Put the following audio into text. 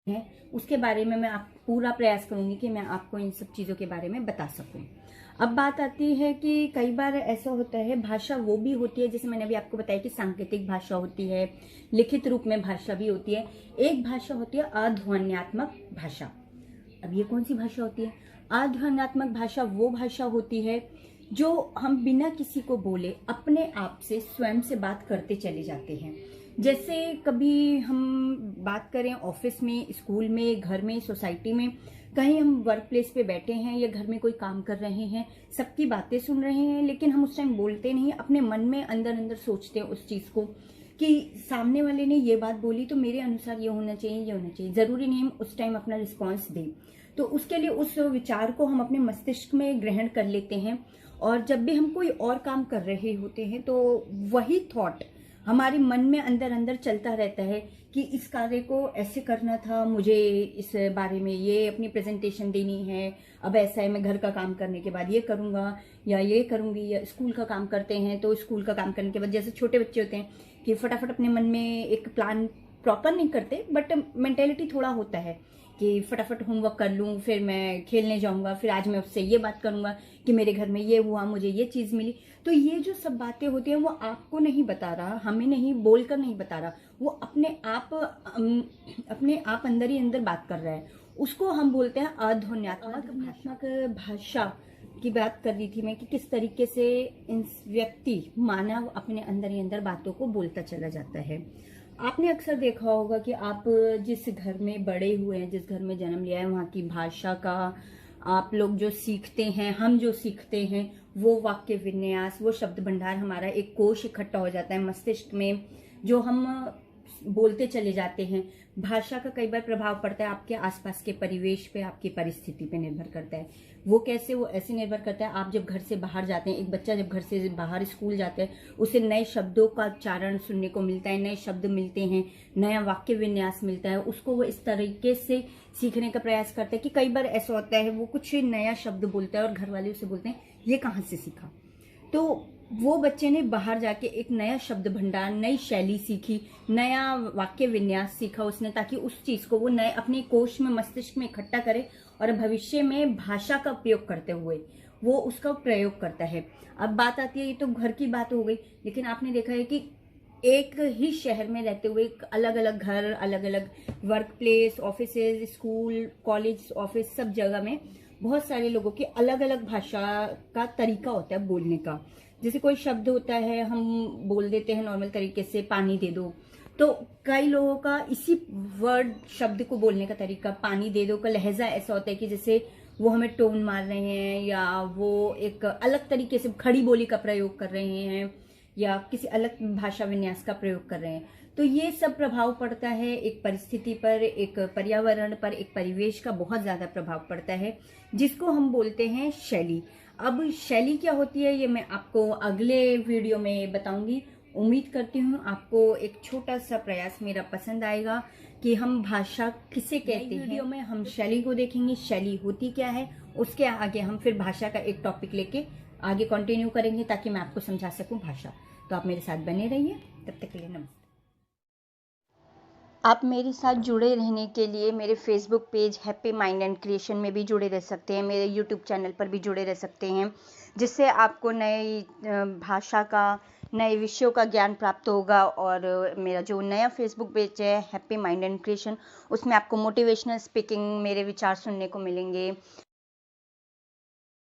है, उसके बारे में मैं आप पूरा प्रयास करूंगी कि मैं आपको इन सब चीज़ों के बारे में बता सकूं। अब बात आती है कि कई बार ऐसा होता है, भाषा वो भी होती है, जैसे मैंने अभी आपको बताया कि सांकेतिक भाषा होती है, लिखित रूप में भाषा भी होती है। एक भाषा होती है अध्वन्यात्मक भाषा। अब ये कौन सी भाषा होती है? अध्वन्यात्मक भाषा वो भाषा होती है जो हम बिना किसी को बोले अपने आप से स्वयं से बात करते चले जाते हैं। जैसे कभी हम बात करें ऑफिस में, स्कूल में, घर में, सोसाइटी में, कहीं हम वर्क प्लेस पे बैठे हैं या घर में कोई काम कर रहे हैं, सबकी बातें सुन रहे हैं, लेकिन हम उस टाइम बोलते नहीं, अपने मन में अंदर अंदर सोचते हैं उस चीज को कि सामने वाले ने ये बात बोली तो मेरे अनुसार ये होना चाहिए, ये होना चाहिए। जरूरी नहीं हम उस टाइम अपना रिस्पॉन्स दें, तो उसके लिए उस विचार को हम अपने मस्तिष्क में ग्रहण कर लेते हैं, और जब भी हम कोई और काम कर रहे होते हैं तो वही थॉट हमारे मन में अंदर अंदर चलता रहता है कि इस कार्य को ऐसे करना था, मुझे इस बारे में ये अपनी प्रेजेंटेशन देनी है, अब ऐसा है मैं घर का काम करने के बाद ये करूंगा या ये करूंगी, या स्कूल का काम करते हैं तो स्कूल का काम करने के बाद, जैसे छोटे बच्चे होते हैं कि फटाफट अपने मन में एक प्लान प्रॉपर नहीं करते, बट मेंटेलिटी थोड़ा होता है कि फटाफट होमवर्क कर लूँ, फिर मैं खेलने जाऊंगा, फिर आज मैं उससे ये बात करूंगा कि मेरे घर में ये हुआ, मुझे ये चीज मिली। तो ये जो सब बातें होती हैं वो आपको नहीं बता रहा, हमें नहीं बोलकर नहीं बता रहा, वो अपने आप अंदर ही अंदर बात कर रहा है। उसको हम बोलते हैं अध्वन्यात्मक भाषा की बात कर रही थी मैं कि किस तरीके से व्यक्ति, मानव अपने अंदर ही अंदर बातों को बोलता चला जाता है। आपने अक्सर देखा होगा कि आप जिस घर में बड़े हुए हैं, जिस घर में जन्म लिया है, वहाँ की भाषा का आप लोग जो सीखते हैं, हम जो सीखते हैं, वो वाक्य विन्यास, वो शब्द भंडार, हमारा एक कोश इकट्ठा हो जाता है मस्तिष्क में, जो हम बोलते चले जाते हैं। भाषा का कई बार प्रभाव पड़ता है आपके आसपास के परिवेश पे, आपकी परिस्थिति पे निर्भर करता है। वो कैसे? वो ऐसे निर्भर करता है, आप जब घर से बाहर जाते हैं, एक बच्चा जब घर से बाहर स्कूल जाता है, उसे नए शब्दों का उच्चारण सुनने को मिलता है, नए शब्द मिलते हैं, नया वाक्य विन्यास मिलता है, उसको वो इस तरीके से सीखने का प्रयास करता है कि कई बार ऐसा होता है वो कुछ नया शब्द बोलता है और घर वाले उसे बोलते हैं ये कहाँ से सीखा। तो वो बच्चे ने बाहर जाके एक नया शब्द भंडार, नई शैली सीखी, नया वाक्य विन्यास सीखा उसने, ताकि उस चीज को वो नए अपने कोश में, मस्तिष्क में इकट्ठा करे और भविष्य में भाषा का उपयोग करते हुए वो उसका प्रयोग करता है। अब बात आती है, ये तो घर की बात हो गई, लेकिन आपने देखा है कि एक ही शहर में रहते हुए अलग अलग घर, अलग अलग work place, offices, school, college, office, सब जगह में बहुत सारे लोगों की अलग अलग भाषा का तरीका होता है बोलने का। जैसे कोई शब्द होता है, हम बोल देते हैं नॉर्मल तरीके से पानी दे दो, तो कई लोगों का इसी वर्ड शब्द को बोलने का तरीका, पानी दे दो का लहजा ऐसा होता है कि जैसे वो हमें टोन मार रहे हैं, या वो एक अलग तरीके से खड़ी बोली का प्रयोग कर रहे हैं, या किसी अलग भाषा विन्यास का प्रयोग कर रहे हैं। तो ये सब प्रभाव पड़ता है एक परिस्थिति पर, एक पर्यावरण पर, एक परिवेश का बहुत ज्यादा प्रभाव पड़ता है, जिसको हम बोलते हैं शैली। अब शैली क्या होती है ये मैं आपको अगले वीडियो में बताऊंगी। उम्मीद करती हूँ आपको एक छोटा सा प्रयास मेरा पसंद आएगा कि हम भाषा किसे कहते हैं। वीडियो में हम शैली को देखेंगे, शैली होती क्या है, उसके आगे हम फिर भाषा का एक टॉपिक लेके आगे कंटिन्यू करेंगे, ताकि मैं आपको समझा सकूं भाषा। तो आप मेरे साथ बने रहिए, तब तक के लिए नमस्ते। आप मेरे साथ जुड़े रहने के लिए मेरे Facebook page happy mind and creation में भी जुड़े रह सकते हैं, मेरे यूट्यूब चैनल पर भी जुड़े रह सकते हैं, जिससे आपको नई भाषा का, नए विषयों का ज्ञान प्राप्त होगा। और मेरा जो नया फेसबुक पेज है हैप्पी माइंड एंड क्रिएशन, उसमें आपको मोटिवेशनल स्पीकिंग, मेरे विचार सुनने को मिलेंगे,